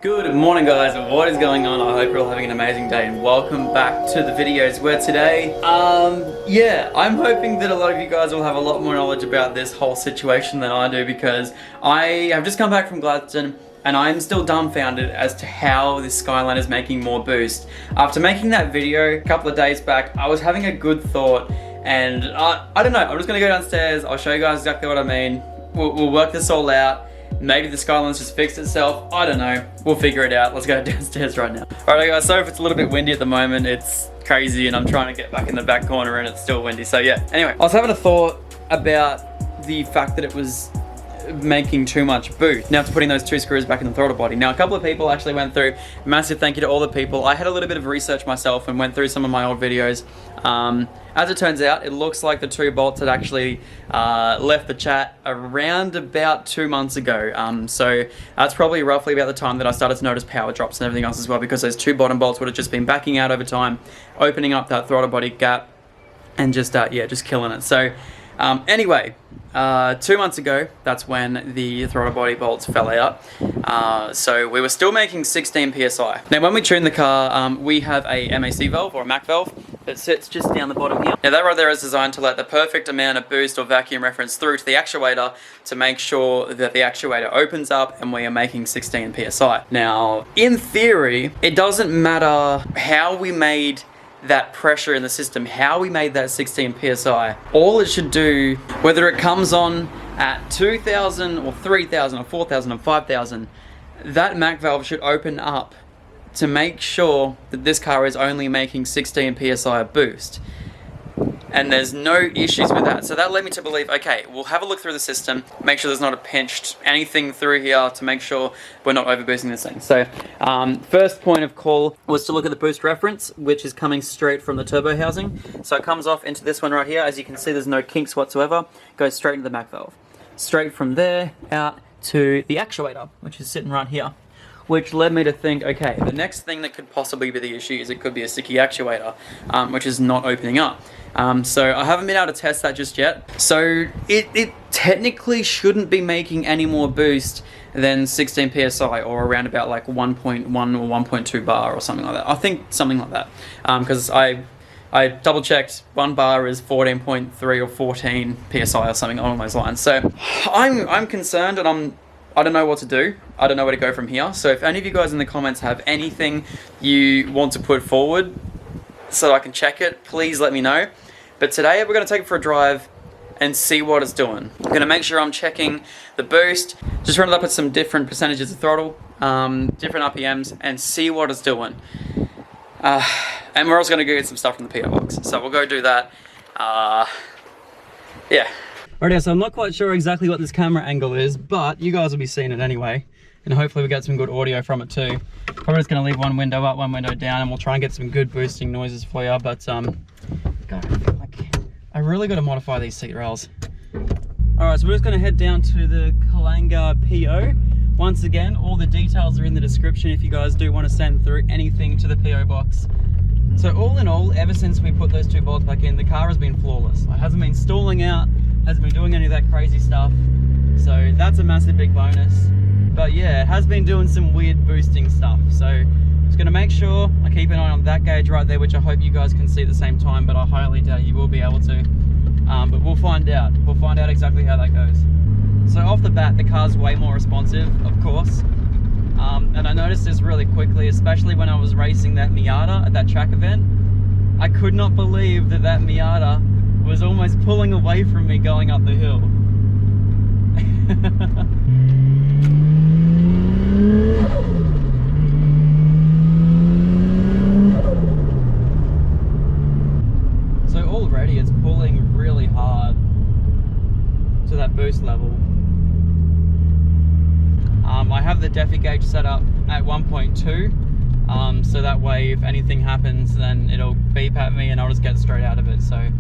Good morning guys, what is going on? I hope you're all having an amazing day and welcome back to the videos where today, I'm hoping that a lot of you guys will have a lot more knowledge about this whole situation than I do, because I have just come back from Gladstone and I'm still dumbfounded as to how this Skyline is making more boost. After making that video a couple of days back, I was having a good thought and I don't know, I'm just gonna go downstairs, I'll show you guys exactly what I mean. We'll work this all out. Maybe the Skyline's just fixed itself, I don't know. We'll figure it out. Let's go downstairs right now. Alright guys, sorry if it's a little bit windy at the moment. It's crazy and I'm trying to get back in the back corner and it's still windy, so yeah. Anyway, I was having a thought about the fact that it was making too much boost. Now after putting those two screws back in the throttle body. Now a couple of people actually went through, massive thank you to all the people. I had a little bit of research myself and went through some of my old videos. As it turns out, it looks like the two bolts had actually left the chat around about 2 months ago. So that's probably roughly about the time that I started to notice power drops and everything else as well, because those two bottom bolts would have just been backing out over time, opening up that throttle body gap and just killing it. So anyway, 2 months ago, that's when the throttle body bolts fell out. So we were still making 16 PSI. Now when we tune the car, we have a MAC valve or a MAC valve that sits just down the bottom here. Now that right there is designed to let the perfect amount of boost or vacuum reference through to the actuator to make sure that the actuator opens up and we are making 16 PSI. Now, in theory, it doesn't matter how we made that pressure in the system, how we made that 16 PSI. All it should do, whether it comes on at 2,000 or 3,000 or 4,000 or 5,000, that MAC valve should open up to make sure that this car is only making 16 PSI boost. And there's no issues with that. So that led me to believe, okay, we'll have a look through the system, make sure there's not a pinched anything through here to make sure we're not overboosting this thing. So first point of call was to look at the boost reference, which is coming straight from the turbo housing. So it comes off into this one right here. As you can see, there's no kinks whatsoever. Goes straight into the MAC valve. Straight from there out to the actuator, which is sitting right here. Which led me to think, okay, the next thing that could possibly be the issue is it could be a sticky actuator, which is not opening up. So I haven't been able to test that just yet. So it technically shouldn't be making any more boost than 16 PSI or around about like 1.1 or 1.2 bar or something like that. I think something like that. Because I double checked, 1 bar is 14.3 or 14 PSI or something along those lines. So I'm concerned and I don't know what to do. I don't know where to go from here. So if any of you guys in the comments have anything you want to put forward so I can check it, please let me know. But today we're going to take it for a drive and see what it's doing. I'm going to make sure I'm checking the boost, just run it up at some different percentages of throttle, different RPMs, and see what it's doing. And we're also going to go get some stuff from the PO box. So we'll go do that. Yeah. Alright, so I'm not quite sure exactly what this camera angle is, but you guys will be seeing it anyway. And hopefully we get some good audio from it too. Probably just going to leave one window up, one window down, and we'll try and get some good boosting noises for you. But, God, I really got to modify these seat rails. Alright, so we're just going to head down to the KALLANGUR PO. Once again, all the details are in the description if you guys do want to send through anything to the PO box. So all in all, ever since we put those two bolts back in, the car has been flawless. It hasn't been stalling out, hasn't been doing any of that crazy stuff, so that's a massive big bonus. But yeah, it has been doing some weird boosting stuff, so I'm just going to make sure I keep an eye on that gauge right there, which I hope you guys can see at the same time, but I highly doubt you will be able to. But we'll find out exactly how that goes. So off the bat, the car's way more responsive, of course, and I noticed this really quickly, especially when I was racing that Miata at that track event. I could not believe that Miata was almost pulling away from me going up the hill. So already it's pulling really hard to that boost level. I have the Defi gauge set up at 1.2, so that way if anything happens then it'll beep at me and I'll just get straight out of it. So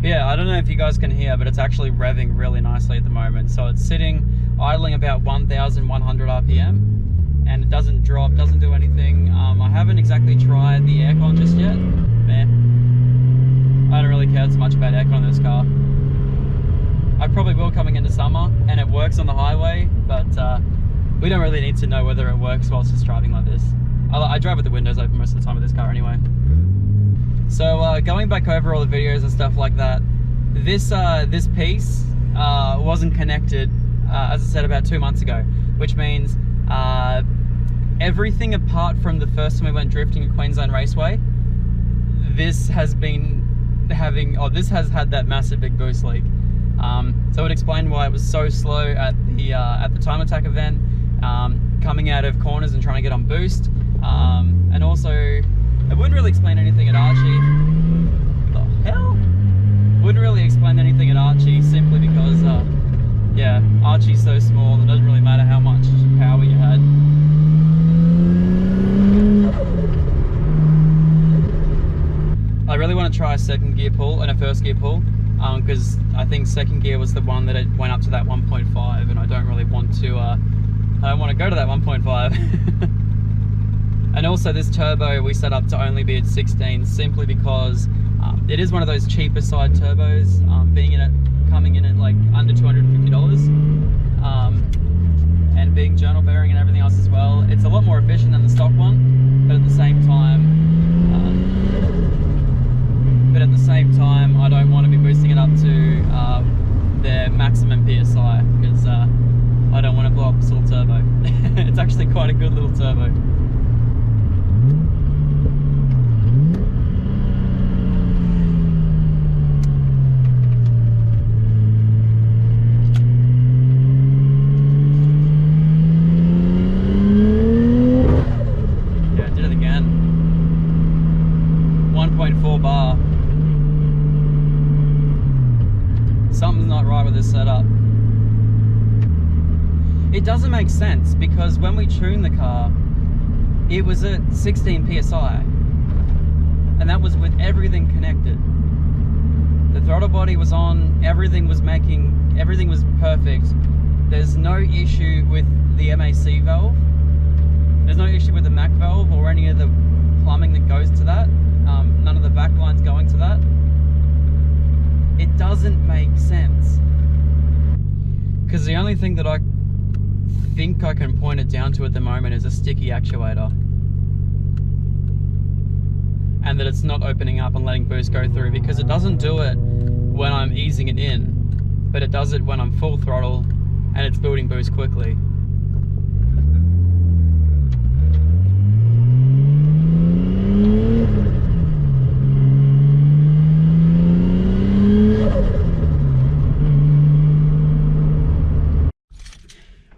yeah, I don't know if you guys can hear, but it's actually revving really nicely at the moment. So it's sitting idling about 1,100 RPM and it doesn't drop, doesn't do anything. I haven't exactly tried the aircon just yet. I don't really care so much about aircon in this car. I probably will coming into summer, and it works on the highway, but we don't really need to know whether it works whilst just driving like this. I drive with the windows open most of the time with this car anyway. So going back over all the videos and stuff like that, this piece wasn't connected, as I said, about 2 months ago, which means everything apart from the first time we went drifting at Queensland Raceway, this has been having, this has had that massive big boost leak. So it would explain why it was so slow at the time attack event, coming out of corners and trying to get on boost, and also it wouldn't really explain anything at Archie. What the hell? Wouldn't really explain anything at Archie simply because yeah, Archie's so small, it doesn't really matter how much power you had. I really want to try a second gear pull and a first gear pull, because I think second gear was the one that it went up to that 1.5, and I don't really want to I don't want to go to that 1.5. And also this turbo we set up to only be at 16, simply because it is one of those cheaper side turbos, coming in at like under $250, and being journal bearing and everything else as well. It's a lot more efficient than the stock one, but at the same time I don't want to be boosting it up to their maximum PSI, because I don't want to blow up this little turbo. It's actually quite a good little turbo. Yeah, I did it again. 1.4 bar. Something's not right with this setup. It doesn't make sense, because when we tuned the car, it was at 16 PSI, and that was with everything connected. The throttle body was on, everything was perfect. There's no issue with the MAC valve. There's no issue with the MAC valve or any of the plumbing that goes to that. None of the vac lines going to that. It doesn't make sense, because the only thing that I think I can point it down to at the moment is a sticky actuator, and that it's not opening up and letting boost go through, because it doesn't do it when I'm easing it in, but it does it when I'm full throttle and it's building boost quickly.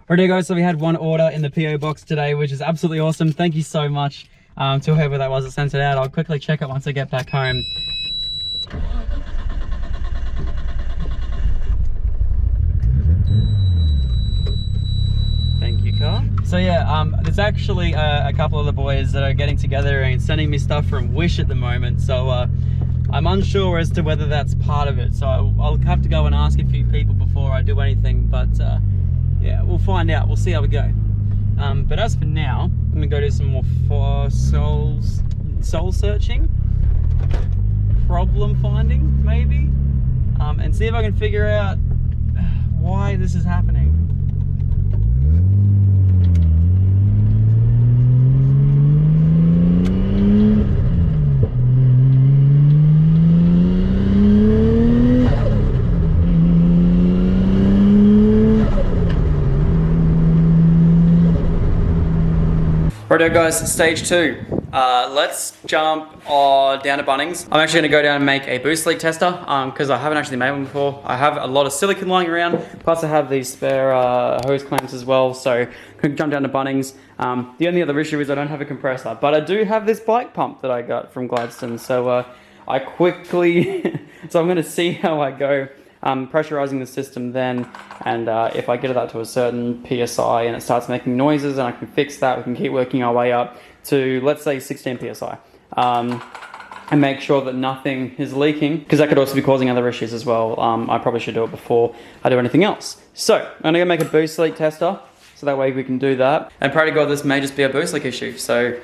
Alright guys, so we had one order in the PO box today, which is absolutely awesome. Thank you so much to whoever that was that sent it out. I'll quickly check it once I get back home. Thank you, car. So yeah, there's actually a couple of the boys that are getting together and sending me stuff from Wish at the moment. So I'm unsure as to whether that's part of it. So I'll have to go and ask a few people before I do anything, but yeah, we'll find out. We'll see how we go. But as for now, I'm gonna go do some more soul searching, problem finding maybe, and see if I can figure out why this is happening. Righto guys, stage 2. Let's jump down to Bunnings. I'm actually going to go down and make a boost leak tester, because I haven't actually made one before. I have a lot of silicone lying around, plus I have these spare hose clamps as well, so I'm going to jump down to Bunnings. The only other issue is I don't have a compressor, but I do have this bike pump that I got from Gladstone, so I quickly, so I'm going to see how I go. Pressurizing the system then, and if I get it up to a certain PSI and it starts making noises and I can fix that, we can keep working our way up to, let's say, 16 PSI. And make sure that nothing is leaking, because that could also be causing other issues as well. I probably should do it before I do anything else. So, I'm going to go make a boost leak tester, so that way we can do that. And pray to God this may just be a boost leak issue, so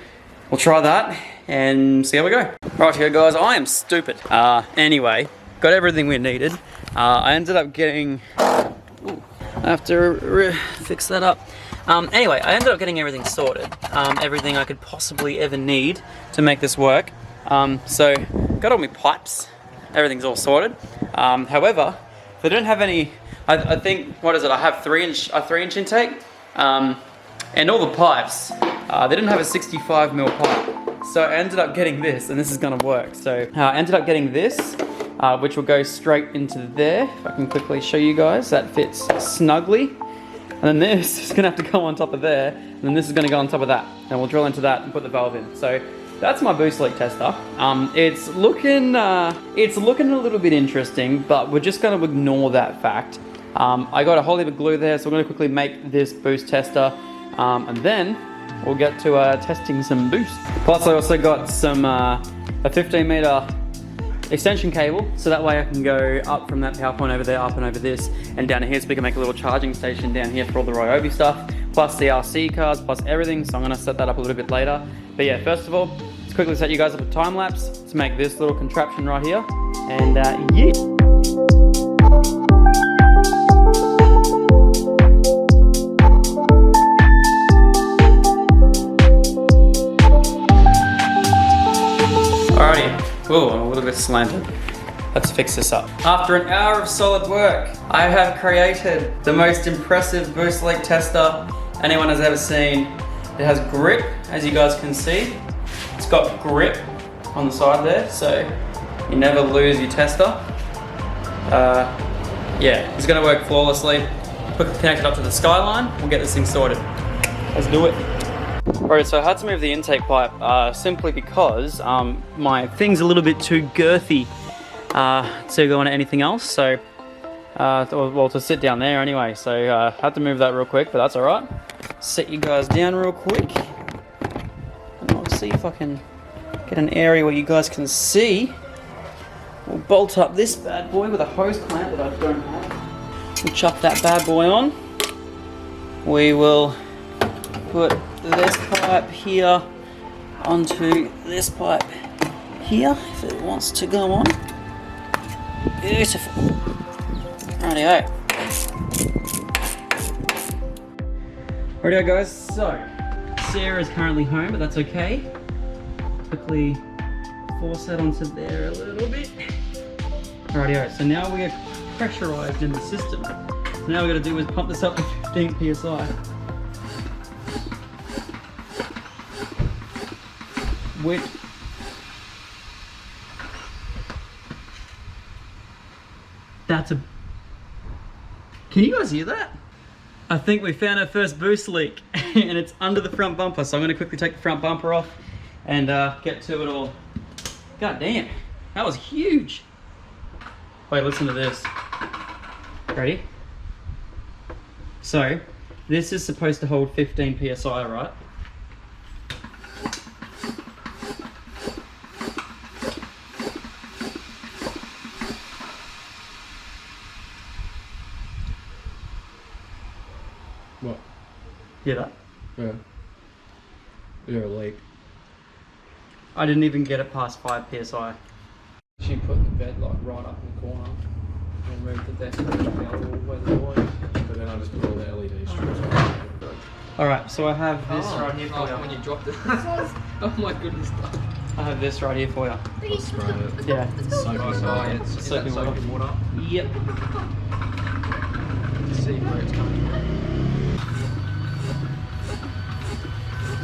we'll try that and see how we go. Right here guys, I am stupid. Anyway, got everything we needed. I ended up getting, I have to fix that up. Anyway, I ended up getting everything sorted. Everything I could possibly ever need to make this work. So, got all my pipes. Everything's all sorted. However, they don't have any, I think, what is it? I have a 3-inch intake. And all the pipes, they didn't have a 65mm pipe. So I ended up getting this, and this is gonna work. So I ended up getting this, which will go straight into there. If I can quickly show you guys, that fits snugly. And then this is gonna have to go on top of there, and then this is gonna go on top of that. And we'll drill into that and put the valve in. So that's my boost leak tester. It's looking a little bit interesting, but we're just gonna ignore that fact. I got a whole heap of glue there, so we're gonna quickly make this boost tester, and then we'll get to testing some boost. Plus I also got some a 15-meter extension cable, so that way I can go up from that power point over there, up and over this, and down here, so we can make a little charging station down here for all the Ryobi stuff, plus the RC cars, plus everything. So I'm gonna set that up a little bit later. But yeah, first of all, let's quickly set you guys up a time lapse to make this little contraption right here, and yeah. Oh, I'm a little bit slanted. Let's fix this up. After an hour of solid work, I have created the most impressive boost leak tester anyone has ever seen. It has grip, as you guys can see. It's got grip on the side there, so you never lose your tester. Yeah, it's gonna work flawlessly. Quickly connect it up to the Skyline. We'll get this thing sorted. Let's do it. Alright, so I had to move the intake pipe simply because my thing's a little bit too girthy to go into anything else. So, well, to sit down there anyway. So I had to move that real quick, but that's alright. Set you guys down real quick. And I'll see if I can get an area where you guys can see. We'll bolt up this bad boy with a hose clamp that I don't have. We'll chuck that bad boy on. We will put this pipe here onto this pipe here if it wants to go on. Beautiful. Rightio. Rightio guys, so Sarah's currently home, but that's okay. Quickly force that onto there a little bit. Rightio, so now we are pressurized in the system. So now we're going to do is pump this up to 15 psi. Which that's a, can you guys hear that? I think we found our first boost leak and it's under the front bumper, so I'm going to quickly take the front bumper off and get to it all. God damn, that was huge. Wait, listen to this. Ready? So this is supposed to hold 15 psi, right? What? Hear that? Yeah. You're a leak. I didn't even get it past 5 psi. She put the bed like right up in the corner and moved the desk over to the other wall where the door is. But then I just put all the LED strips on. Alright, so I have this right here for you. When you dropped it. Oh my goodness. I have this right here for you. I'll spray it. Yeah. It's soaking water. Yep. See where it's coming from.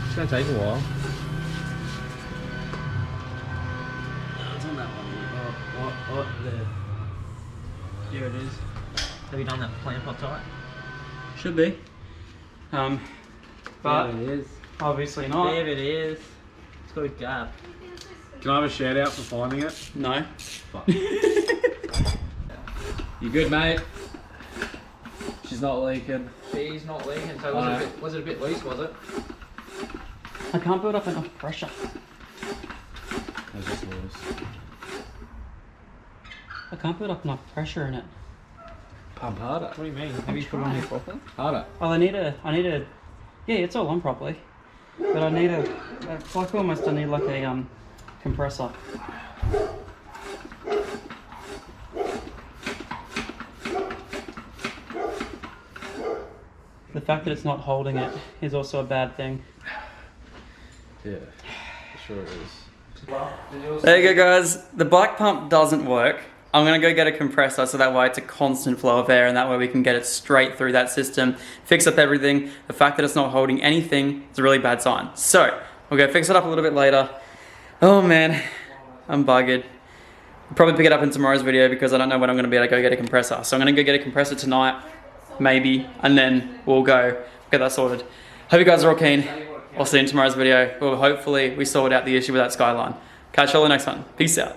It's going to take a while. It's on that one. What? There. Here it is. Have you done that plant up tight? Should be. But there it is. obviously not. There it is. It's got a gap. Can I have a shout out for finding it? No. Fuck. You good, mate? She's not leaking. She's not leaking, so was it a bit loose, was it? I can't build up enough pressure. That's just loose. I can't build up enough pressure in it. Pump harder. What do you mean? Have you put it on here properly? Harder. Oh, I need a, yeah, it's all on properly. But I need it's like almost I need like a compressor. The fact that it's not holding it is also a bad thing. Yeah, for sure it is. There you go, guys. The bike pump doesn't work. I'm gonna go get a compressor so that way it's a constant flow of air and that way we can get it straight through that system, fix up everything. The fact that it's not holding anything is a really bad sign. So, we'll go fix it up a little bit later. Oh man, I'm buggered. I'll probably pick it up in tomorrow's video because I don't know when I'm gonna be able to go get a compressor. So I'm gonna go get a compressor tonight, maybe, and then we'll go get that sorted. Hope you guys are all keen. I'll see you in tomorrow's video. Well, hopefully we sort out the issue with that Skyline. Catch you all in the next one. Peace out.